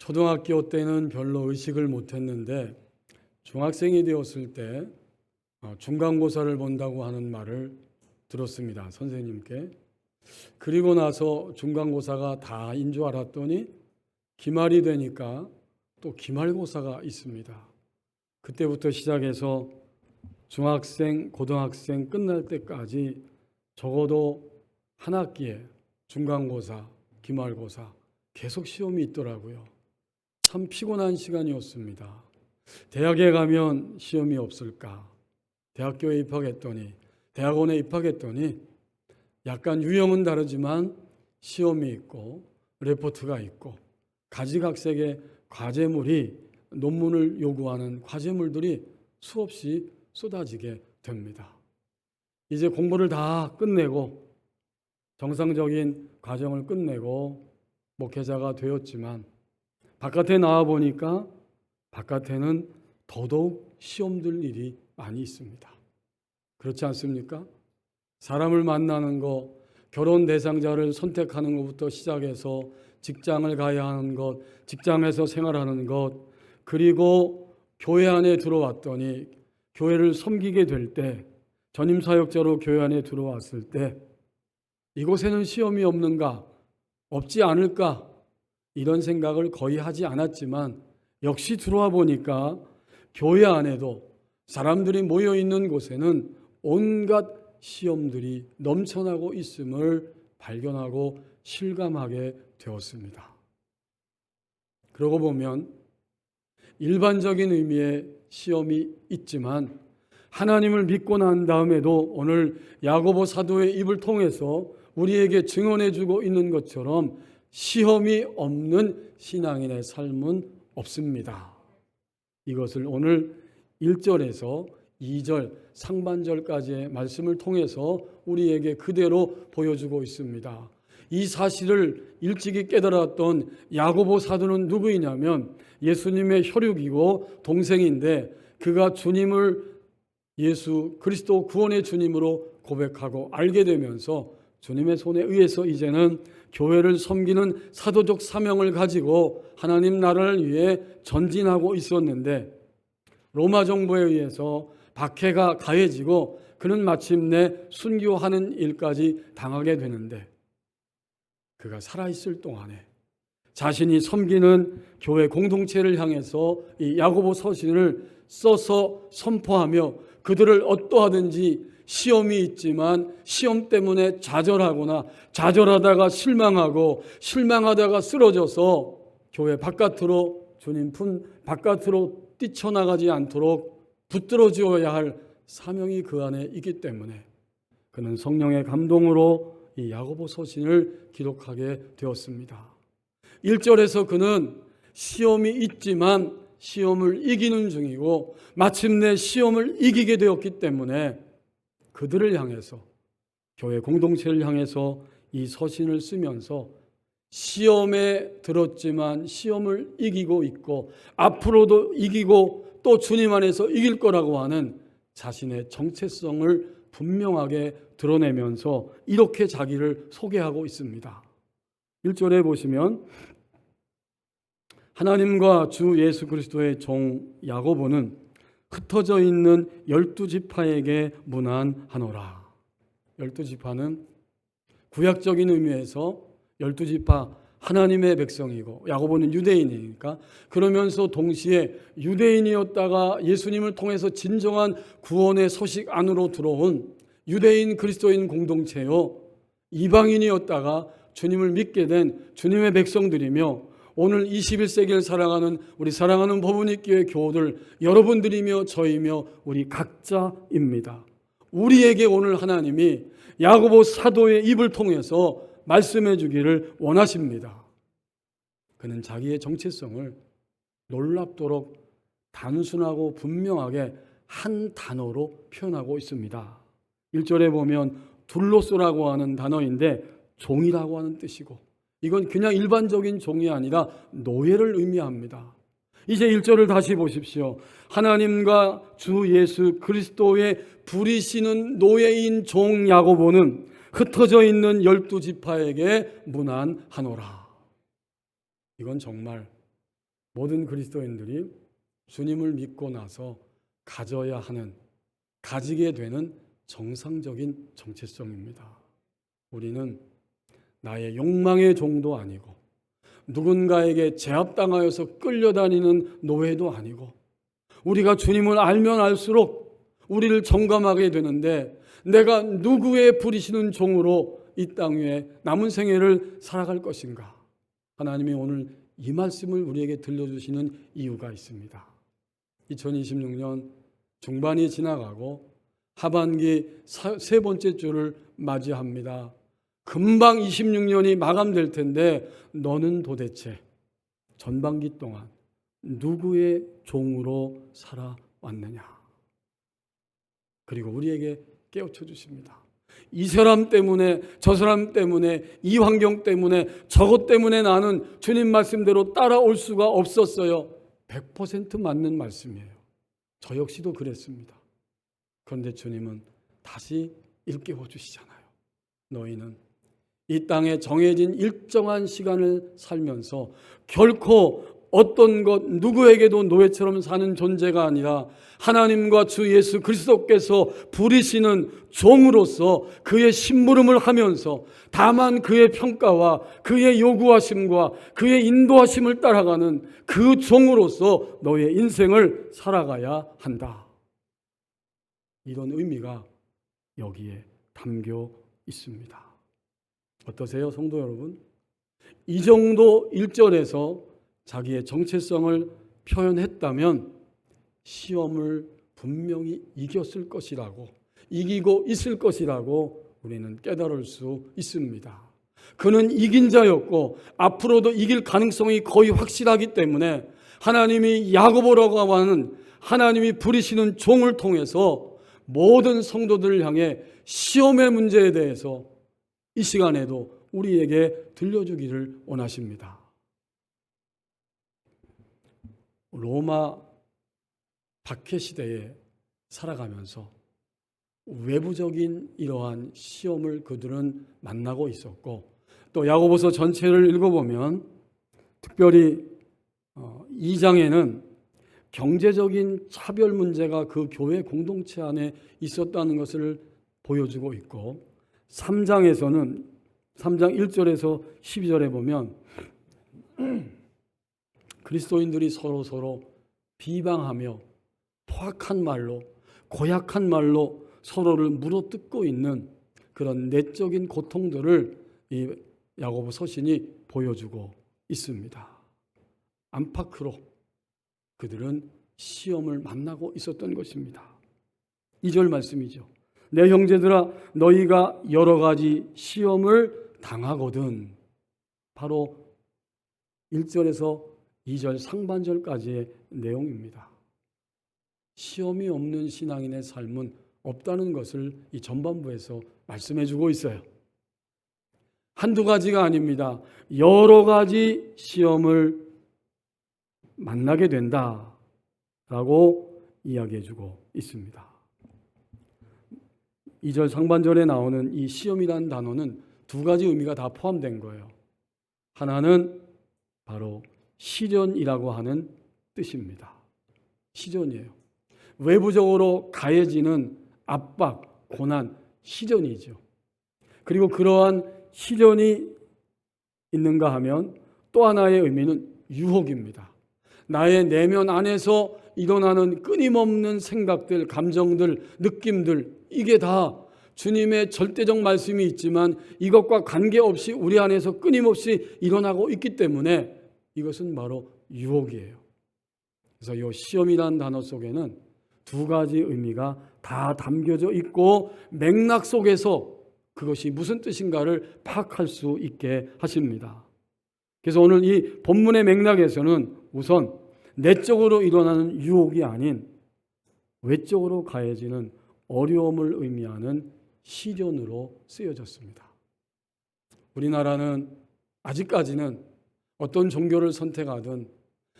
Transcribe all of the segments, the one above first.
초등학교 때는 별로 의식을 못했는데 중학생이 되었을 때 중간고사를 본다고 하는 말을 들었습니다. 선생님께. 그리고 나서 중간고사가 다인 줄 알았더니 기말이 되니까 또 기말고사가 있습니다. 그때부터 시작해서 중학생, 고등학생 끝날 때까지 적어도 한 학기에 중간고사, 기말고사 계속 시험이 있더라고요. 참 피곤한 시간이었습니다. 대학에 가면 시험이 없을까? 대학교에 입학했더니, 대학원에 입학했더니 약간 유형은 다르지만 시험이 있고 레포트가 있고 가지각색의 과제물이, 논문을 요구하는 과제물들이 수없이 쏟아지게 됩니다. 이제 공부를 다 끝내고 정상적인 과정을 끝내고 목회자가 되었지만 바깥에 나와 보니까 바깥에는 더더욱 시험들 일이 많이 있습니다. 그렇지 않습니까? 사람을 만나는 것, 결혼 대상자를 선택하는 것부터 시작해서 직장을 가야 하는 것, 직장에서 생활하는 것, 그리고 교회 안에 들어왔더니 교회를 섬기게 될 때, 전임사역자로 교회 안에 들어왔을 때 이곳에는 시험이 없는가? 없지 않을까? 이런 생각을 거의 하지 않았지만 역시 들어와 보니까 교회 안에도 사람들이 모여 있는 곳에는 온갖 시험들이 넘쳐나고 있음을 발견하고 실감하게 되었습니다. 그러고 보면 일반적인 의미의 시험이 있지만 하나님을 믿고 난 다음에도 오늘 야고보 사도의 입을 통해서 우리에게 증언해 주고 있는 것처럼 시험이 없는 신앙인의 삶은 없습니다. 이것을 오늘 1절에서 2절 상반절까지의 말씀을 통해서 우리에게 그대로 보여주고 있습니다. 이 사실을 일찍이 깨달았던 야고보 사도는 누구이냐면 예수님의 혈육이고 동생인데 그가 주님을 예수 그리스도 구원의 주님으로 고백하고 알게 되면서 주님의 손에 의해서 이제는 교회를 섬기는 사도적 사명을 가지고 하나님 나라를 위해 전진하고 있었는데 로마 정부에 의해서 박해가 가해지고 그는 마침내 순교하는 일까지 당하게 되는데 그가 살아있을 동안에 자신이 섬기는 교회 공동체를 향해서 이 야고보 서신을 써서 선포하며 그들을 어떠하든지 시험이 있지만 시험 때문에 좌절하거나 좌절하다가 실망하고 실망하다가 쓰러져서 교회 바깥으로 주님 품 바깥으로 뛰쳐나가지 않도록 붙들어 주어야 할 사명이 그 안에 있기 때문에 그는 성령의 감동으로 이 야고보 서신을 기록하게 되었습니다. 1절에서 그는 시험이 있지만 시험을 이기는 중이고 마침내 시험을 이기게 되었기 때문에 그들을 향해서 교회 공동체를 향해서 이 서신을 쓰면서 시험에 들었지만 시험을 이기고 있고 앞으로도 이기고 또 주님 안에서 이길 거라고 하는 자신의 정체성을 분명하게 드러내면서 이렇게 자기를 소개하고 있습니다. 1절에 보시면 하나님과 주 예수 그리스도의 종 야고보는 흩어져 있는 12지파에게 문안하노라. 12지파는 구약적인 의미에서 12지파 하나님의 백성이고 야고보는 유대인이니까 그러면서 동시에 유대인이었다가 예수님을 통해서 진정한 구원의 소식 안으로 들어온 유대인 그리스도인 공동체요 이방인이었다가 주님을 믿게 된 주님의 백성들이며 오늘 21세기를 살아가는 우리 사랑하는 법운익교회 교우들 여러분들이며 저희며 우리 각자입니다. 우리에게 오늘 하나님이 야고보 사도의 입을 통해서 말씀해 주기를 원하십니다. 그는 자기의 정체성을 놀랍도록 단순하고 분명하게 한 단어로 표현하고 있습니다. 1절에 보면 둘로스라고 하는 단어인데 종이라고 하는 뜻이고 이건 그냥 일반적인 종이 아니라 노예를 의미합니다. 이제 1절을 다시 보십시오. 하나님과 주 예수 그리스도의 부리시는 노예인 종 야고보는 흩어져 있는 12지파에게 문안하노라. 이건 정말 모든 그리스도인들이 주님을 믿고 나서 가져야 하는, 가지게 되는 정상적인 정체성입니다. 우리는 나의 욕망의 종도 아니고 누군가에게 제압당하여서 끌려다니는 노예도 아니고, 우리가 주님을 알면 알수록 우리를 점검하게 되는데, 내가 누구의 부리시는 종으로 이 땅 위에 남은 생애를 살아갈 것인가? 하나님이 오늘 이 말씀을 우리에게 들려주시는 이유가 있습니다. 2026년 중반이 지나가고 하반기 세 번째 주를 맞이합니다. 금방 26년이 마감될 텐데, 너는 도대체 전반기 동안 누구의 종으로 살아왔느냐? 그리고 우리에게 깨우쳐 주십니다. 이 사람 때문에, 저 사람 때문에, 이 환경 때문에, 저것 때문에 나는 주님 말씀대로 따라올 수가 없었어요. 100% 맞는 말씀이에요. 저 역시도 그랬습니다. 그런데 주님은 다시 일깨워 주시잖아요. 너희는 이 땅에 정해진 일정한 시간을 살면서 결코 어떤 것 누구에게도 노예처럼 사는 존재가 아니라 하나님과 주 예수 그리스도께서 부리시는 종으로서 그의 심부름을 하면서 다만 그의 평가와 그의 요구하심과 그의 인도하심을 따라가는 그 종으로서 너의 인생을 살아가야 한다. 이런 의미가 여기에 담겨 있습니다. 어떠세요, 성도 여러분? 이 정도 1절에서 자기의 정체성을 표현했다면 시험을 분명히 이겼을 것이라고, 이기고 있을 것이라고 우리는 깨달을 수 있습니다. 그는 이긴 자였고 앞으로도 이길 가능성이 거의 확실하기 때문에 하나님이 야고보라고 하는 하나님이 부리시는 종을 통해서 모든 성도들을 향해 시험의 문제에 대해서 이 시간에도 우리에게 들려주기를 원하십니다. 로마 박해 시대에 살아가면서 외부적인 이러한 시험을 그들은 만나고 있었고, 또 야고보서 전체를 읽어보면 특별히 2장에는 경제적인 차별 문제가 그 교회 공동체 안에 있었다는 것을 보여주고 있고, 3장에서는 3장 1절에서 12절에 보면 그리스도인들이 서로 비방하며 포악한 말로, 고약한 말로 서로를 물어뜯고 있는 그런 내적인 고통들을 이 야고보 서신이 보여주고 있습니다. 안팎으로 그들은 시험을 만나고 있었던 것입니다. 2절 말씀이죠. 내 형제들아, 너희가 여러 가지 시험을 당하거든. 바로 1절에서 2절 상반절까지의 내용입니다. 시험이 없는 신앙인의 삶은 없다는 것을 이 전반부에서 말씀해 주고 있어요. 한두 가지가 아닙니다. 여러 가지 시험을 만나게 된다라고 이야기해 주고 있습니다. 2절 상반절에 나오는 이 시험이라는 단어는 두 가지 의미가 다 포함된 거예요. 하나는 바로 시련이라고 하는 뜻입니다. 시련이에요. 외부적으로 가해지는 압박, 고난, 시련이죠. 그리고 그러한 시련이 있는가 하면 또 하나의 의미는 유혹입니다. 나의 내면 안에서 일어나는 끊임없는 생각들, 감정들, 느낌들, 이게 다 주님의 절대적 말씀이 있지만 이것과 관계없이 우리 안에서 끊임없이 일어나고 있기 때문에 이것은 바로 유혹이에요. 그래서 이 시험이라는 단어 속에는 두 가지 의미가 다 담겨져 있고 맥락 속에서 그것이 무슨 뜻인가를 파악할 수 있게 하십니다. 그래서 오늘 이 본문의 맥락에서는 우선 내적으로 일어나는 유혹이 아닌 외적으로 가해지는 어려움을 의미하는 시련으로 쓰여졌습니다. 우리나라는 아직까지는 어떤 종교를 선택하든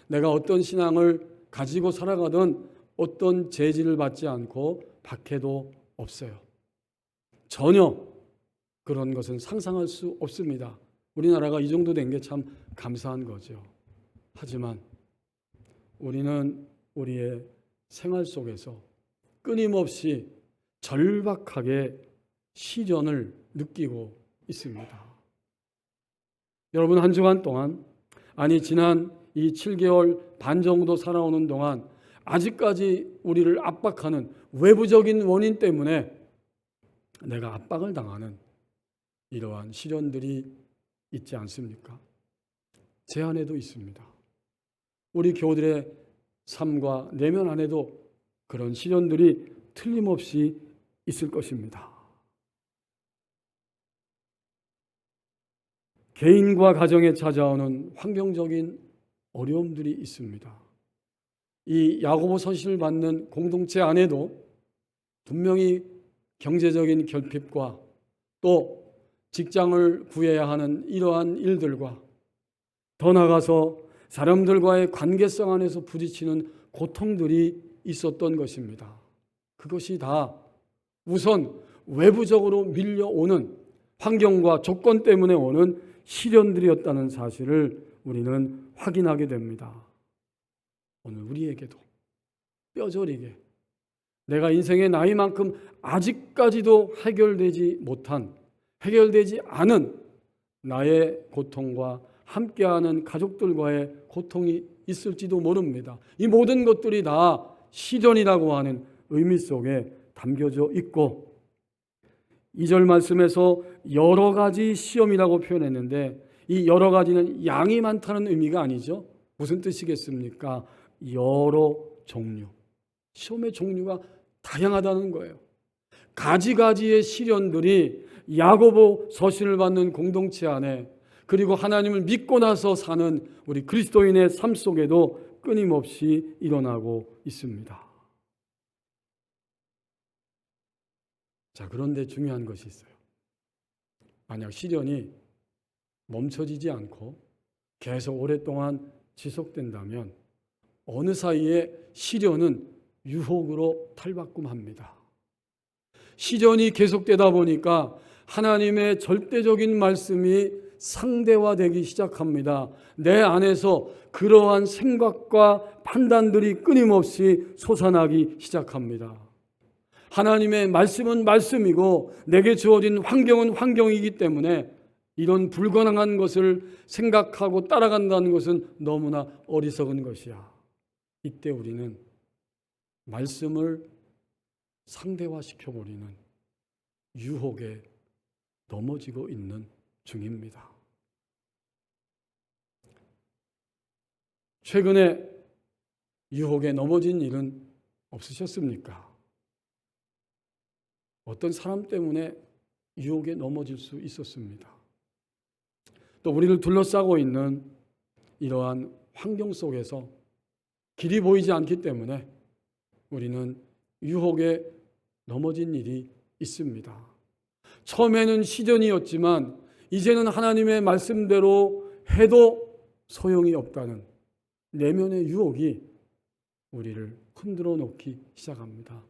내가 어떤 신앙을 가지고 살아가든 어떤 제지를 받지 않고 박해도 없어요. 전혀 그런 것은 상상할 수 없습니다. 우리나라가 이 정도 된 게 참 감사한 거죠. 하지만 우리는 우리의 생활 속에서 끊임없이 절박하게 시련을 느끼고 있습니다. 여러분, 한 주간 동안, 지난 이 7개월 반 정도 살아오는 동안 아직까지 우리를 압박하는 외부적인 원인 때문에 내가 압박을 당하는 이러한 시련들이 있지 않습니까? 제 안에도 있습니다. 우리 교우들의 삶과 내면 안에도 그런 시련들이 틀림없이 있을 것입니다. 개인과 가정에 찾아오는 환경적인 어려움들이 있습니다. 이 야고보 서신을 받는 공동체 안에도 분명히 경제적인 결핍과 또 직장을 구해야 하는 이러한 일들과 더 나아가서 사람들과의 관계성 안에서 부딪히는 고통들이 있었던 것입니다. 그것이 다 우선 외부적으로 밀려오는 환경과 조건 때문에 오는 시련들이었다는 사실을 우리는 확인하게 됩니다. 오늘 우리에게도 뼈저리게 내가 인생의 나이만큼 아직까지도 해결되지 않은 나의 고통과 함께하는 가족들과의 고통이 있을지도 모릅니다. 이 모든 것들이 다 시련이라고 하는 의미 속에 담겨져 있고, 2절 말씀에서 여러 가지 시험이라고 표현했는데 이 여러 가지는 양이 많다는 의미가 아니죠. 무슨 뜻이겠습니까? 여러 종류. 시험의 종류가 다양하다는 거예요. 가지가지의 시련들이 야고보 서신을 받는 공동체 안에, 그리고 하나님을 믿고 나서 사는 우리 그리스도인의 삶 속에도 끊임없이 일어나고 있습니다. 자, 그런데 중요한 것이 있어요. 만약 시련이 멈춰지지 않고 계속 오랫동안 지속된다면 어느 사이에 시련은 유혹으로 탈바꿈합니다. 시련이 계속되다 보니까 하나님의 절대적인 말씀이 상대화되기 시작합니다. 내 안에서 그러한 생각과 판단들이 끊임없이 솟아나기 시작합니다. 하나님의 말씀은 말씀이고 내게 주어진 환경은 환경이기 때문에 이런 불가능한 것을 생각하고 따라간다는 것은 너무나 어리석은 것이야. 이때 우리는 말씀을 상대화시켜버리는 유혹에 넘어지고 있는 중입니다. 최근에 유혹에 넘어진 일은 없으셨습니까? 어떤 사람 때문에 유혹에 넘어질 수 있었습니다. 또 우리를 둘러싸고 있는 이러한 환경 속에서 길이 보이지 않기 때문에 우리는 유혹에 넘어진 일이 있습니다. 처음에는 시련이었지만 이제는 하나님의 말씀대로 해도 소용이 없다는 내면의 유혹이 우리를 흔들어 놓기 시작합니다.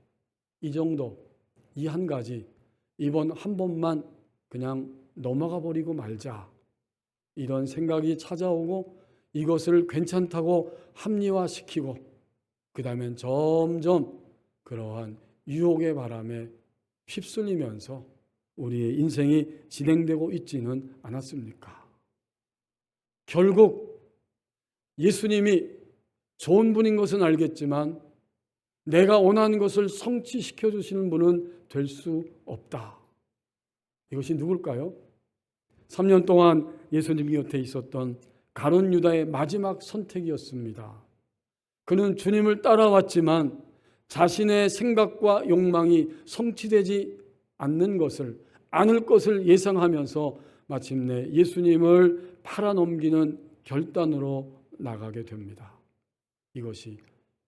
이 정도, 이 한 가지, 이번 한 번만 그냥 넘어가 버리고 말자, 이런 생각이 찾아오고 이것을 괜찮다고 합리화시키고 그 다음엔 점점 그러한 유혹의 바람에 휩쓸리면서 우리의 인생이 진행되고 있지는 않았습니까? 결국 예수님이 좋은 분인 것은 알겠지만 내가 원하는 것을 성취시켜 주시는 분은 될 수 없다. 이것이 누굴까요? 3년 동안 예수님 곁에 있었던 가룟 유다의 마지막 선택이었습니다. 그는 주님을 따라왔지만 자신의 생각과 욕망이 성취되지 않을 것을 예상하면서 마침내 예수님을 팔아넘기는 결단으로 나가게 됩니다. 이것이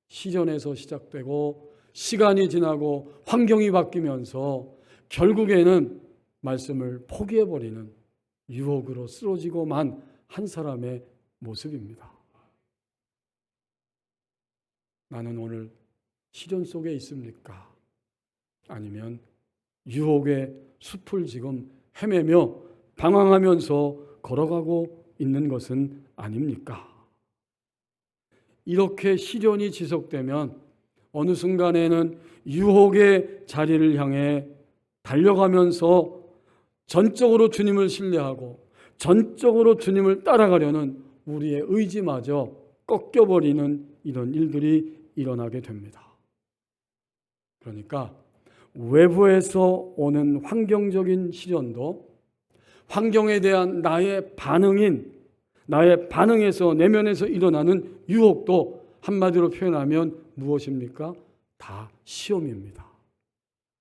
시련에서 시작되고 시간이 지나고 환경이 바뀌면서 결국에는 말씀을 포기해버리는 유혹으로 쓰러지고만 한 사람의 모습입니다. 나는 오늘 시련 속에 있습니까? 아니면 유혹의 숲을 지금 헤매며 방황하면서 걸어가고 있는 것은 아닙니까? 이렇게 시련이 지속되면 어느 순간에는 유혹의 자리를 향해 달려가면서 전적으로 주님을 신뢰하고 전적으로 주님을 따라가려는 우리의 의지마저 꺾여버리는 이런 일들이 일어나게 됩니다. 그러니까 외부에서 오는 환경적인 시련도 환경에 대한 나의 반응에서 내면에서 일어나는 유혹도 한마디로 표현하면 무엇입니까? 다 시험입니다.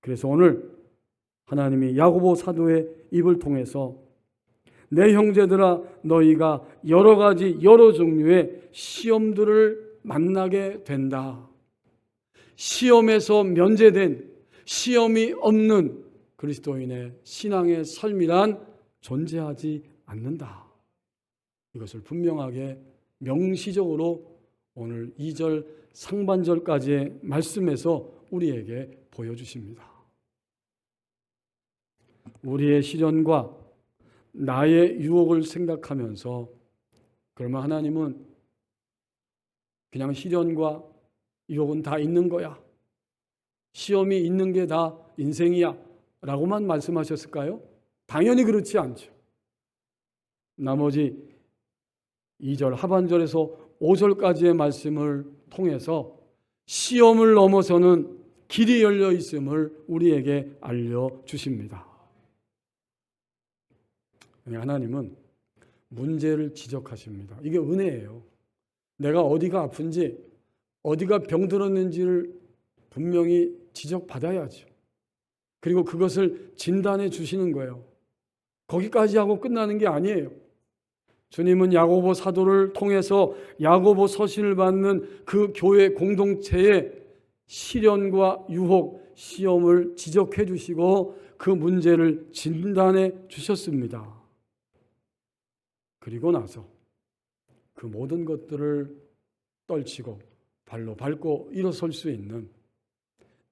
그래서 오늘 하나님이 야고보 사도의 입을 통해서 내 형제들아 너희가 여러 종류의 시험들을 만나게 된다. 시험에서 면제된 시험이 없는 그리스도인의 신앙의 삶이란 존재하지 않는다. 이것을 분명하게 명시적으로 오늘 2절 상반절까지의 말씀에서 우리에게 보여주십니다. 우리의 시련과 나의 유혹을 생각하면서 그러면 하나님은 그냥 시련과 유혹은 다 있는 거야, 시험이 있는 게 다 인생이야 라고만 말씀하셨을까요? 당연히 그렇지 않죠. 나머지 2절 하반절에서 5절까지의 말씀을 통해서 시험을 넘어서는 길이 열려 있음을 우리에게 알려주십니다. 하나님은 문제를 지적하십니다. 이게 은혜예요. 내가 어디가 아픈지 어디가 병들었는지를 분명히 지적받아야죠. 그리고 그것을 진단해 주시는 거예요. 거기까지 하고 끝나는 게 아니에요. 주님은 야고보 사도를 통해서 야고보 서신을 받는 그 교회 공동체의 시련과 유혹, 시험을 지적해 주시고 그 문제를 진단해 주셨습니다. 그리고 나서 그 모든 것들을 떨치고 발로 밟고 일어설 수 있는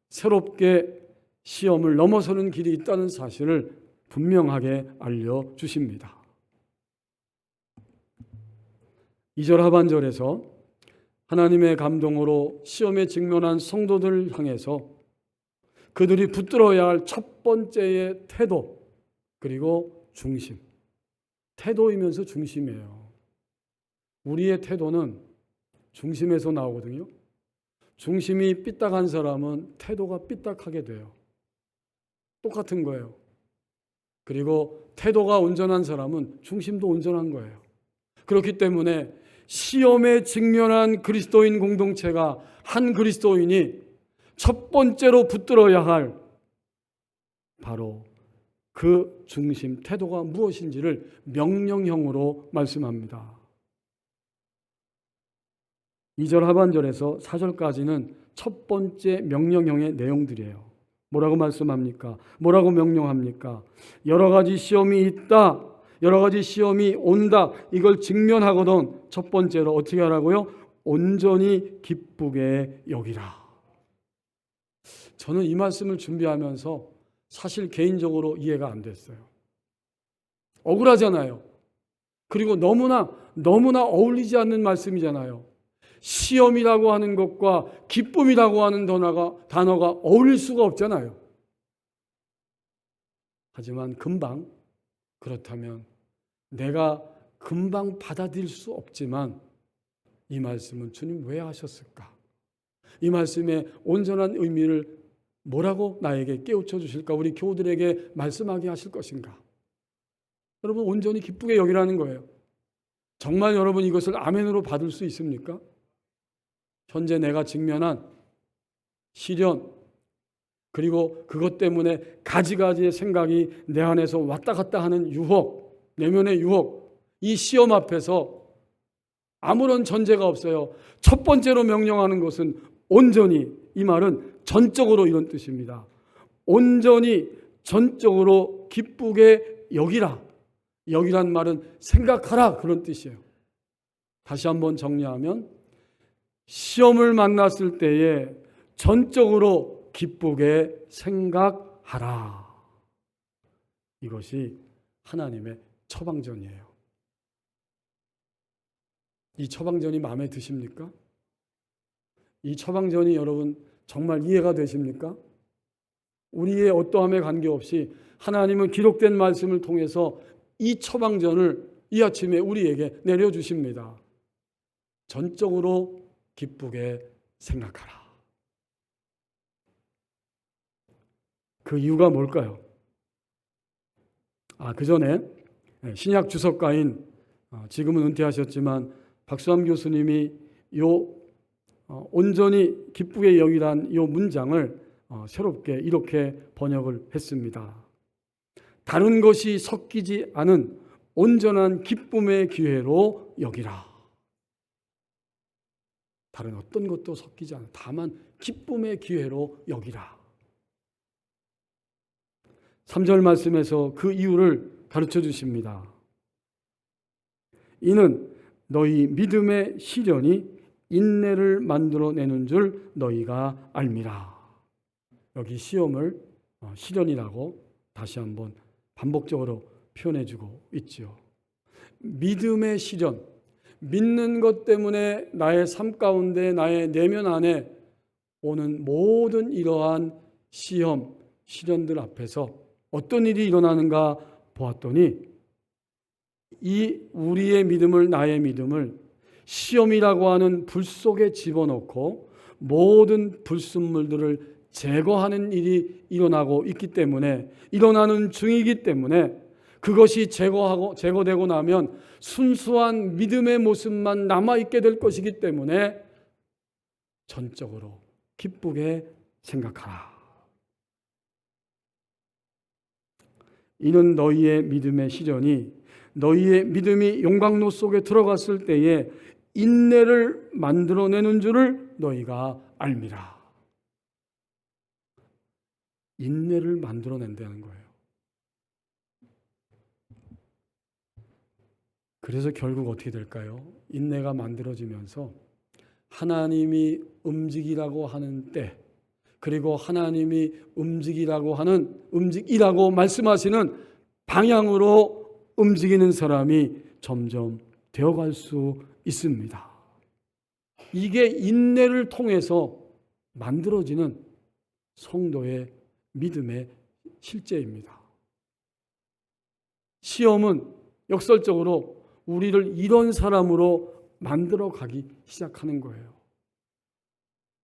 새롭게 시험을 넘어서는 길이 있다는 사실을 분명하게 알려주십니다. 2절 하반절에서 하나님의 감동으로 시험에 직면한 성도들을 향해서 그들이 붙들어야 할 첫 번째의 태도, 그리고 중심. 태도이면서 중심이에요. 우리의 태도는 중심에서 나오거든요. 중심이 삐딱한 사람은 태도가 삐딱하게 돼요. 똑같은 거예요. 그리고 태도가 온전한 사람은 중심도 온전한 거예요. 그렇기 때문에 시험에 직면한 그리스도인 공동체가 한 그리스도인이 첫 번째로 붙들어야 할 바로 그 중심, 태도가 무엇인지를 명령형으로 말씀합니다. 2절 하반절에서 4절까지는 첫 번째 명령형의 내용들이에요. 뭐라고 말씀합니까? 뭐라고 명령합니까? 여러 가지 시험이 있다, 여러 가지 시험이 온다, 이걸 직면하거든 첫 번째로 어떻게 하라고요? 온전히 기쁘게 여기라. 저는 이 말씀을 준비하면서 사실 개인적으로 이해가 안 됐어요. 억울하잖아요. 그리고 너무나 어울리지 않는 말씀이잖아요. 시험이라고 하는 것과 기쁨이라고 하는 단어가 어울릴 수가 없잖아요. 하지만 그렇다면 내가 금방 받아들일 수 없지만 이 말씀은 주님 왜 하셨을까? 이 말씀의 온전한 의미를 뭐라고 나에게 깨우쳐 주실까? 우리 교우들에게 말씀하게 하실 것인가? 여러분, 온전히 기쁘게 여기라는 거예요. 정말 여러분 이것을 아멘으로 받을 수 있습니까? 현재 내가 직면한 시련, 그리고 그것 때문에 가지가지의 생각이 내 안에서 왔다 갔다 하는 유혹, 내면의 유혹, 이 시험 앞에서 아무런 전제가 없어요. 첫 번째로 명령하는 것은 온전히, 이 말은 전적으로 이런 뜻입니다. 온전히 전적으로 기쁘게 여기라. 여기란 말은 생각하라, 그런 뜻이에요. 다시 한번 정리하면 시험을 만났을 때에 전적으로 기쁘게 생각하라. 이것이 하나님의 처방전이에요. 이 처방전이 마음에 드십니까? 이 처방전이 여러분 정말 이해가 되십니까? 우리의 어떠함에 관계없이 하나님은 기록된 말씀을 통해서 이 처방전을 이 아침에 우리에게 내려주십니다. 전적으로 기쁘게 생각하라. 그 이유가 뭘까요? 그 전에 신약 주석가인 지금은 은퇴하셨지만 박수함 교수님이 온전히 기쁘게 여기란 이 문장을 새롭게 이렇게 번역을 했습니다. 다른 것이 섞이지 않은 온전한 기쁨의 기회로 여기라. 다른 어떤 것도 섞이지 않아. 다만 기쁨의 기회로 여기라. 3절 말씀에서 그 이유를 가르쳐 주십니다. 이는 너희 믿음의 시련이 인내를 만들어내는 줄 너희가 알미라. 여기 시험을 시련이라고 다시 한번 반복적으로 표현해주고 있죠. 믿음의 시련, 믿는 것 때문에 나의 삶 가운데 나의 내면 안에 오는 모든 이러한 시험, 시련들 앞에서 어떤 일이 일어나는가 보았더니 이 우리의 믿음을, 나의 믿음을 시험이라고 하는 불 속에 집어넣고 모든 불순물들을 제거하는 일이 일어나고 있기 때문에, 일어나는 중이기 때문에 그것이 제거되고 나면 순수한 믿음의 모습만 남아있게 될 것이기 때문에 전적으로 기쁘게 생각하라. 이는 너희의 믿음의 시련이 너희의 믿음이 용광로 속에 들어갔을 때에 인내를 만들어내는 줄을 너희가 알미라. 인내를 만들어낸다는 거예요. 그래서 결국 어떻게 될까요? 인내가 만들어지면서 하나님이 움직이라고 하는 때, 그리고 하나님이 움직이라고 말씀하시는 방향으로 움직이는 사람이 점점 되어갈 수 있습니다. 이게 인내를 통해서 만들어지는 성도의 믿음의 실제입니다. 시험은 역설적으로 우리를 이런 사람으로 만들어가기 시작하는 거예요.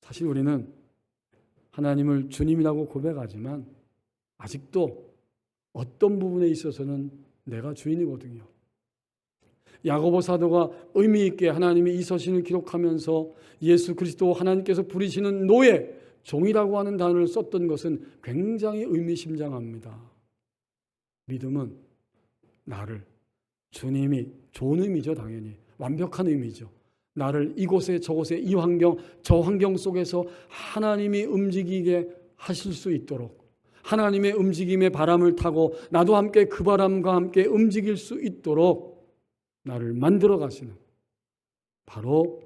사실 우리는 하나님을 주님이라고 고백하지만 아직도 어떤 부분에 있어서는 내가 주인이거든요. 야고보 사도가 의미 있게 하나님이 이 서신을 기록하면서 예수 그리스도 하나님께서 부리시는 노예, 종이라고 하는 단어를 썼던 것은 굉장히 의미심장합니다. 믿음은 나를, 주님이, 좋은 의미죠, 당연히. 완벽한 의미죠. 나를 이곳에 저곳에 이 환경 저 환경 속에서 하나님이 움직이게 하실 수 있도록, 하나님의 움직임의 바람을 타고 나도 함께 그 바람과 함께 움직일 수 있도록 나를 만들어 가시는 바로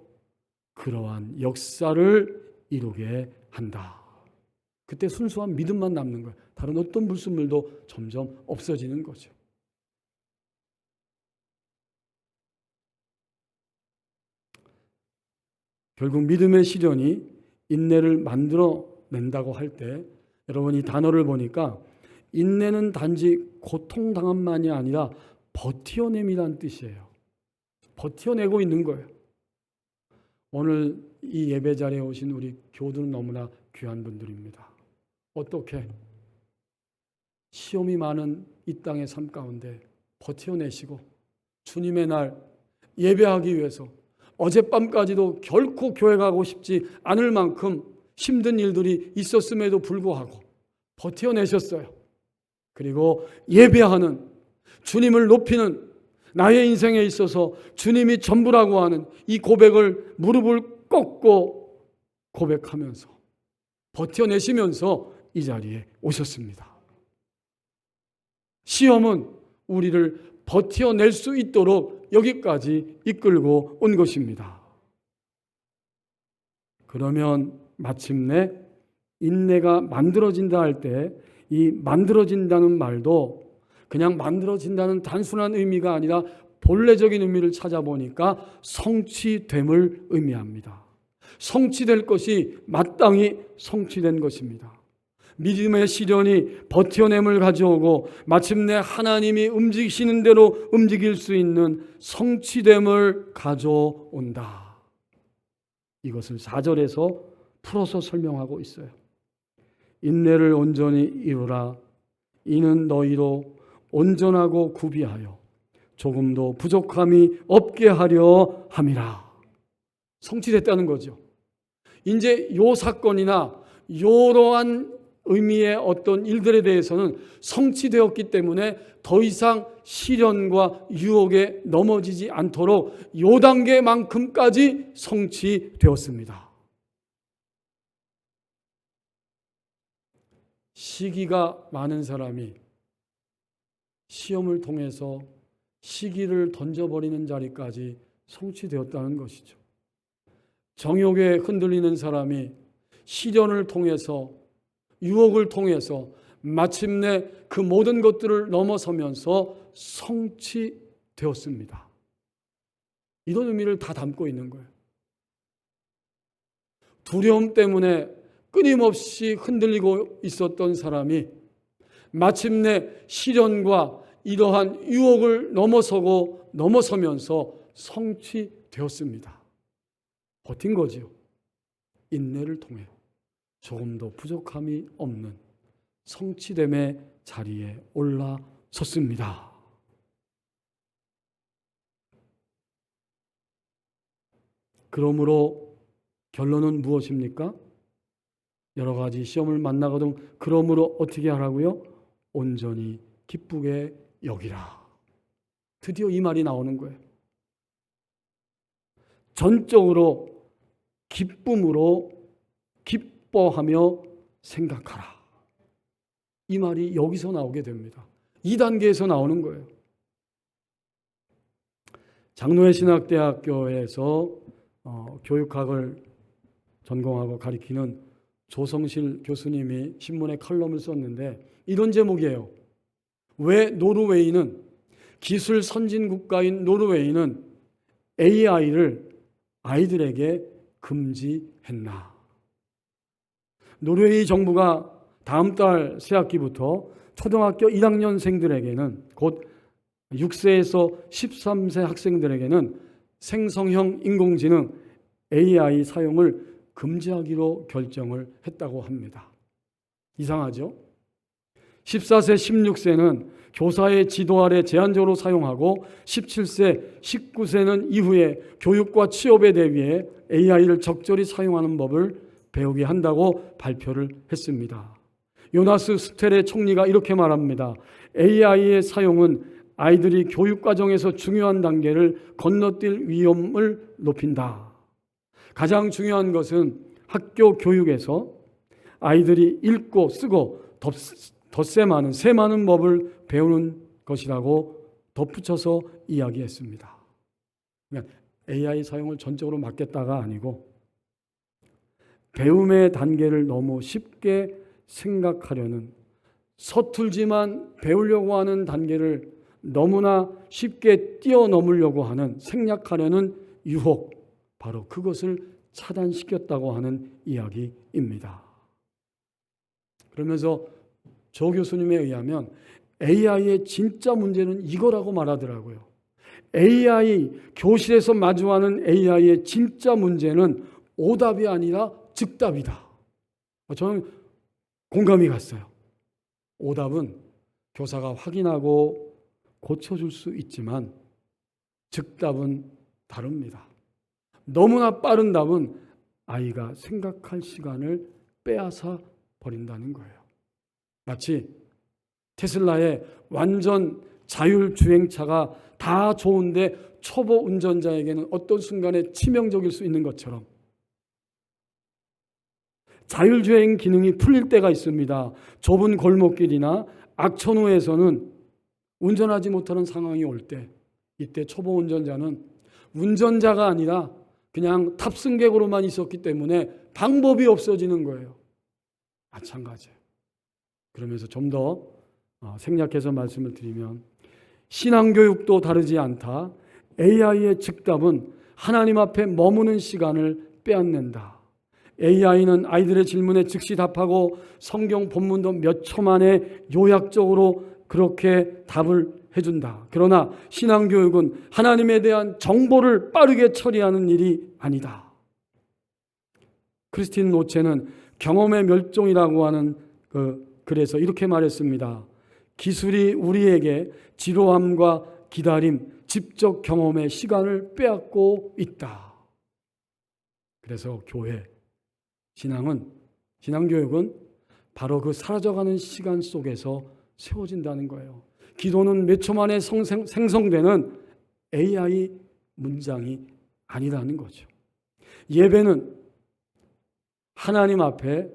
그러한 역사를 이루게 한다. 그때 순수한 믿음만 남는 거예요. 다른 어떤 불순물도 점점 없어지는 거죠. 결국 믿음의 시련이 인내를 만들어낸다고 할 때, 여러분 이 단어를 보니까 인내는 단지 고통당함만이 아니라 버텨냄이란 뜻이에요. 버텨내고 있는 거예요. 오늘 이 예배 자리에 오신 우리 교우들은 너무나 귀한 분들입니다. 어떻게 시험이 많은 이 땅의 삶 가운데 버텨내시고 주님의 날 예배하기 위해서 어젯밤까지도 결코 교회 가고 싶지 않을 만큼 힘든 일들이 있었음에도 불구하고 버텨내셨어요. 그리고 예배하는, 주님을 높이는, 나의 인생에 있어서 주님이 전부라고 하는 이 고백을 무릎을 꿇고 고백하면서 버텨내시면서 이 자리에 오셨습니다. 시험은 우리를 버텨낼 수 있도록 여기까지 이끌고 온 것입니다. 그러면 마침내 인내가 만들어진다 할 때 이 만들어진다는 말도 그냥 만들어진다는 단순한 의미가 아니라 본래적인 의미를 찾아보니까 성취됨을 의미합니다. 성취될 것이 마땅히 성취된 것입니다. 믿음의 시련이 버텨냄을 가져오고 마침내 하나님이 움직이시는 대로 움직일 수 있는 성취됨을 가져온다. 이것을 4절에서 풀어서 설명하고 있어요. 인내를 온전히 이루라. 이는 너희로 온전하고 구비하여 조금도 부족함이 없게 하려 함이라. 성취됐다는 거죠. 이제 요 사건이나 이러한 의미의 어떤 일들에 대해서는 성취되었기 때문에 더 이상 시련과 유혹에 넘어지지 않도록 요 단계만큼까지 성취되었습니다. 시기가 많은 사람이 시험을 통해서 시기를 던져버리는 자리까지 성취되었다는 것이죠. 정욕에 흔들리는 사람이 시련을 통해서 유혹을 통해서 마침내 그 모든 것들을 넘어서면서 성취되었습니다. 이런 의미를 다 담고 있는 거예요. 두려움 때문에 끊임없이 흔들리고 있었던 사람이 마침내 시련과 이러한 유혹을 넘어서면서 성취되었습니다. 버틴 거지요. 인내를 통해 조금도 부족함이 없는 성취됨의 자리에 올라섰습니다. 그러므로 결론은 무엇입니까? 여러 가지 시험을 만나거든 그러므로 어떻게 하라고요? 온전히 기쁘게 여기라. 드디어 이 말이 나오는 거예요. 전적으로 기쁨으로 기뻐하며 생각하라. 이 말이 여기서 나오게 됩니다. 2단계에서 나오는 거예요. 장로회 신학대학교에서 교육학을 전공하고 가리키는 조성실 교수님이 신문에 칼럼을 썼는데 이런 제목이에요. 왜 노르웨이는 기술 선진 국가인 노르웨이는 AI를 아이들에게 금지했나? 노르웨이 정부가 다음 달 새학기부터 초등학교 1학년생들에게는 곧 6세에서 13세 학생들에게는 생성형 인공지능 AI 사용을 금지하기로 결정을 했다고 합니다. 이상하죠? 14세, 16세는 교사의 지도 아래 제한적으로 사용하고 17세, 19세는 이후에 교육과 취업에 대비해 AI를 적절히 사용하는 법을 배우게 한다고 발표를 했습니다. 요나스 스텔의 총리가 이렇게 말합니다. AI의 사용은 아이들이 교육과정에서 중요한 단계를 건너뛸 위험을 높인다. 가장 중요한 것은 학교 교육에서 아이들이 읽고 쓰고 덧새 많은 법을 배우는 것이라고 덧붙여서 이야기했습니다. 그러니까 AI 사용을 전적으로 막겠다가 아니고 배움의 단계를 너무 쉽게 생각하려는 서툴지만 배우려고 하는 단계를 너무나 쉽게 뛰어넘으려고 하는 생략하려는 유혹, 바로 그것을 차단시켰다고 하는 이야기입니다. 그러면서 조 교수님에 의하면 AI의 진짜 문제는 이거라고 말하더라고요. AI, 교실에서 마주하는 AI의 진짜 문제는 오답이 아니라 즉답이다. 저는 공감이 갔어요. 오답은 교사가 확인하고 고쳐줄 수 있지만 즉답은 다릅니다. 너무나 빠른 답은 아이가 생각할 시간을 빼앗아 버린다는 거예요. 마치 테슬라의 완전 자율주행차가 다 좋은데 초보 운전자에게는 어떤 순간에 치명적일 수 있는 것처럼 자율주행 기능이 풀릴 때가 있습니다. 좁은 골목길이나 악천후에서는 운전하지 못하는 상황이 올 때, 이때 초보 운전자는 운전자가 아니라 그냥 탑승객으로만 있었기 때문에 방법이 없어지는 거예요. 마찬가지예요. 그러면서 좀 더 생략해서 말씀을 드리면 신앙교육도 다르지 않다. AI의 즉답은 하나님 앞에 머무는 시간을 빼앗는다. AI는 아이들의 질문에 즉시 답하고 성경 본문도 몇 초 만에 요약적으로 그렇게 답을 해준다. 그러나 신앙교육은 하나님에 대한 정보를 빠르게 처리하는 일이 아니다. 크리스틴 노체는 경험의 멸종이라고 하는 글에서 이렇게 말했습니다. 기술이 우리에게 지루함과 기다림, 직접 경험의 시간을 빼앗고 있다. 그래서 신앙교육은 바로 그 사라져가는 시간 속에서 세워진다는 거예요. 기도는 몇 초 만에 생성되는 AI 문장이 아니라는 거죠. 예배는 하나님 앞에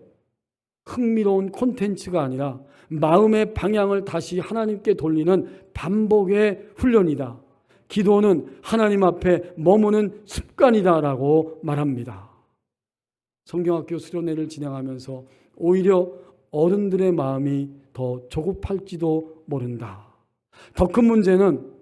흥미로운 콘텐츠가 아니라 마음의 방향을 다시 하나님께 돌리는 반복의 훈련이다. 기도는 하나님 앞에 머무는 습관이다라고 말합니다. 성경학교 수련회를 진행하면서 오히려 어른들의 마음이 더 조급할지도 모른다. 더 큰 문제는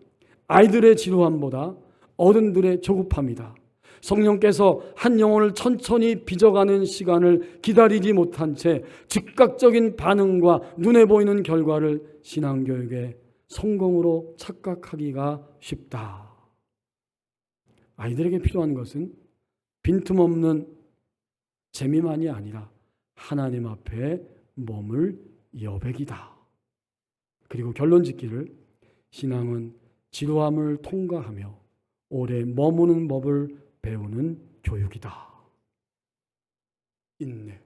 아이들의 지루함보다 어른들의 조급함이다. 성령께서 한 영혼을 천천히 빚어가는 시간을 기다리지 못한 채 즉각적인 반응과 눈에 보이는 결과를 신앙교육의 성공으로 착각하기가 쉽다. 아이들에게 필요한 것은 빈틈없는 재미만이 아니라 하나님 앞에 머물 여백이다. 그리고 결론 짓기를 신앙은 지루함을 통과하며 오래 머무는 법을 배우는 교육이다. 인내.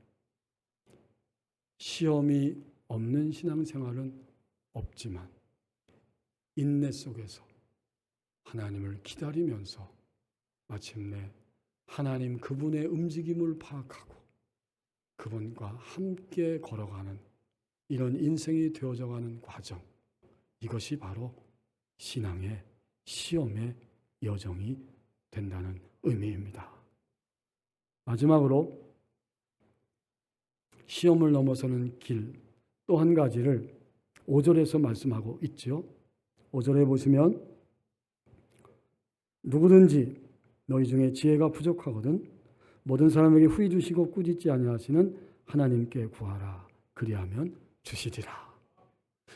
시험이 없는 신앙생활은 없지만 인내 속에서 하나님을 기다리면서 마침내 하나님 그분의 움직임을 파악하고 그분과 함께 걸어가는 이런 인생이 되어져가는 과정, 이것이 바로 신앙의 시험의 여정이 된다는 의미입니다. 마지막으로 시험을 넘어서는 길 또 한 가지를 5절에서 말씀하고 있죠. 5절에 보시면 누구든지 너희 중에 지혜가 부족하거든 모든 사람에게 후히 주시고 꾸짖지 아니하시는 하나님께 구하라. 그리하면 주시리라.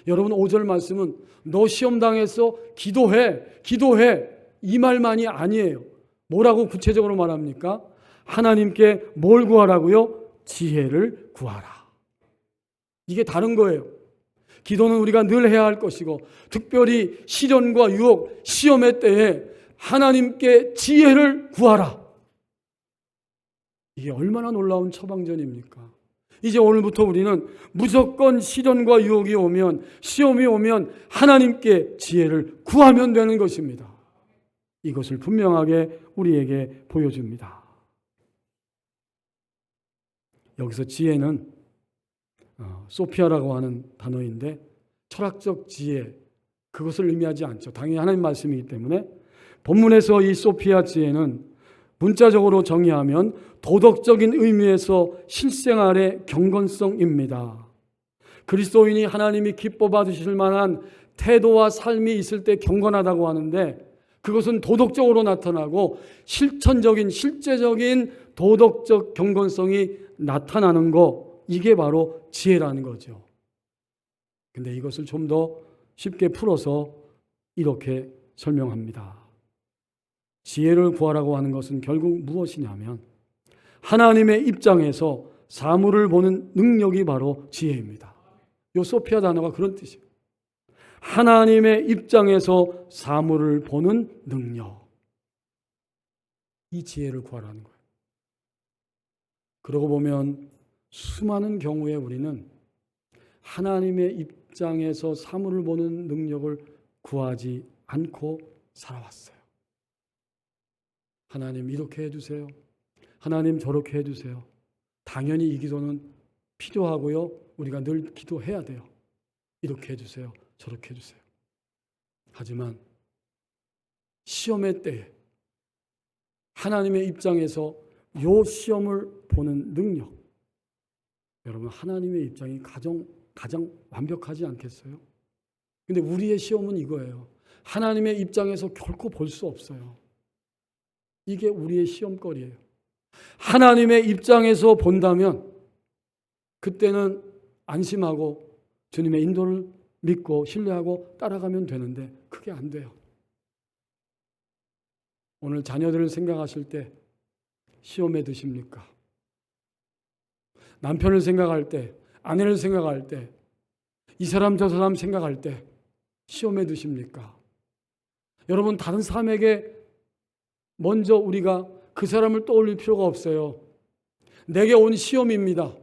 여러분 5절 말씀은 너 시험 당했어? 기도해. 이 말만이 아니에요. 뭐라고 구체적으로 말합니까? 하나님께 뭘 구하라고요? 지혜를 구하라. 이게 다른 거예요. 기도는 우리가 늘 해야 할 것이고 특별히 시련과 유혹, 시험의 때에 하나님께 지혜를 구하라. 이게 얼마나 놀라운 처방전입니까? 이제 오늘부터 우리는 무조건 시련과 유혹이 오면, 시험이 오면 하나님께 지혜를 구하면 되는 것입니다. 이것을 분명하게 우리에게 보여줍니다. 여기서 지혜는 소피아라고 하는 단어인데 철학적 지혜, 그것을 의미하지 않죠. 당연히 하나님 말씀이기 때문에 본문에서 이 소피아 지혜는 문자적으로 정의하면 도덕적인 의미에서 실생활의 경건성입니다. 그리스도인이 하나님이 기뻐 받으실 만한 태도와 삶이 있을 때 경건하다고 하는데 그것은 도덕적으로 나타나고 실천적인 실제적인 도덕적 경건성이 나타나는 거, 이게 바로 지혜라는 거죠. 근데 이것을 좀 더 쉽게 풀어서 이렇게 설명합니다. 지혜를 구하라고 하는 것은 결국 무엇이냐면 하나님의 입장에서 사물을 보는 능력이 바로 지혜입니다. 이 소피아 단어가 그런 뜻이에요. 하나님의 입장에서 사물을 보는 능력. 이 지혜를 구하라는 거예요. 그러고 보면 수많은 경우에 우리는 하나님의 입장에서 사물을 보는 능력을 구하지 않고 살아왔어요. 하나님 이렇게 해주세요. 하나님 저렇게 해주세요. 당연히 이 기도는 필요하고요. 우리가 늘 기도해야 돼요. 이렇게 해주세요. 저렇게 해주세요. 하지만 시험의 때에 하나님의 입장에서 요 시험을 보는 능력, 여러분 하나님의 입장이 가장 완벽하지 않겠어요? 근데 우리의 시험은 이거예요. 하나님의 입장에서 결코 볼 수 없어요. 이게 우리의 시험거리예요. 하나님의 입장에서 본다면 그때는 안심하고 주님의 인도를 믿고 신뢰하고 따라가면 되는데 그게 안 돼요. 오늘 자녀들을 생각하실 때 시험에 드십니까? 남편을 생각할 때, 아내를 생각할 때, 이 사람 저 사람 생각할 때 시험에 드십니까? 여러분, 다른 사람에게 먼저 우리가 그 사람을 떠올릴 필요가 없어요. 내게 온 시험입니다.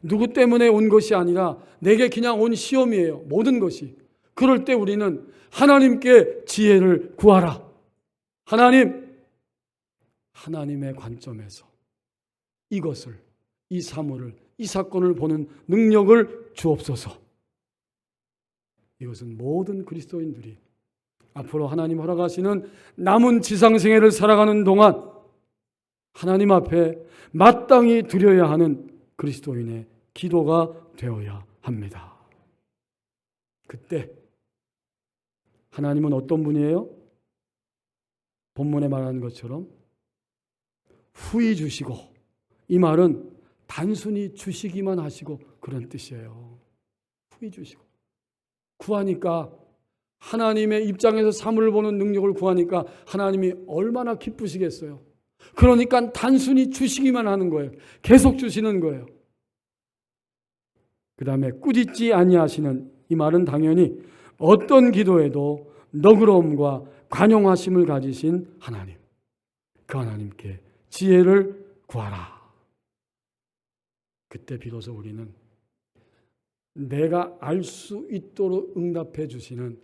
누구 때문에 온 것이 아니라 내게 그냥 온 시험이에요. 모든 것이. 그럴 때 우리는 하나님께 지혜를 구하라. 하나님의 관점에서 이것을, 이 사물을, 이 사건을 보는 능력을 주옵소서. 이것은 모든 그리스도인들이 앞으로 하나님 허락하시는 남은 지상생애를 살아가는 동안 하나님 앞에 마땅히 드려야 하는 그리스도인의 기도가 되어야 합니다. 그때 하나님은 어떤 분이에요? 본문에 말하는 것처럼 후히 주시고, 이 말은 단순히 주시기만 하시고 그런 뜻이에요. 후히 주시고. 구하니까, 하나님의 입장에서 사물을 보는 능력을 구하니까 하나님이 얼마나 기쁘시겠어요. 그러니까 단순히 주시기만 하는 거예요. 계속 주시는 거예요. 그 다음에 꾸짖지 아니하시는, 이 말은 당연히 어떤 기도에도 너그러움과 관용하심을 가지신 하나님, 그 하나님께 지혜를 구하라. 그때 비로소 우리는 내가 알 수 있도록 응답해 주시는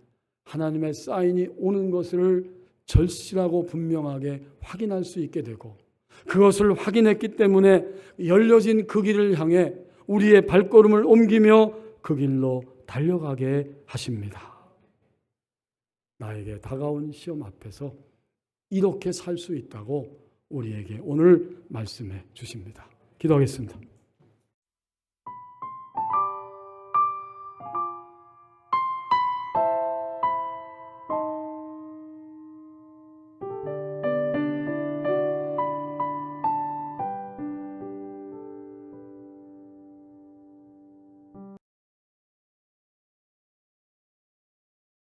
하나님의 사인이 오는 것을 절실하고 분명하게 확인할 수 있게 되고, 그것을 확인했기 때문에 열려진 그 길을 향해 우리의 발걸음을 옮기며 그 길로 달려가게 하십니다. 나에게 다가온 시험 앞에서 이렇게 살 수 있다고 우리에게 오늘 말씀해 주십니다. 기도하겠습니다.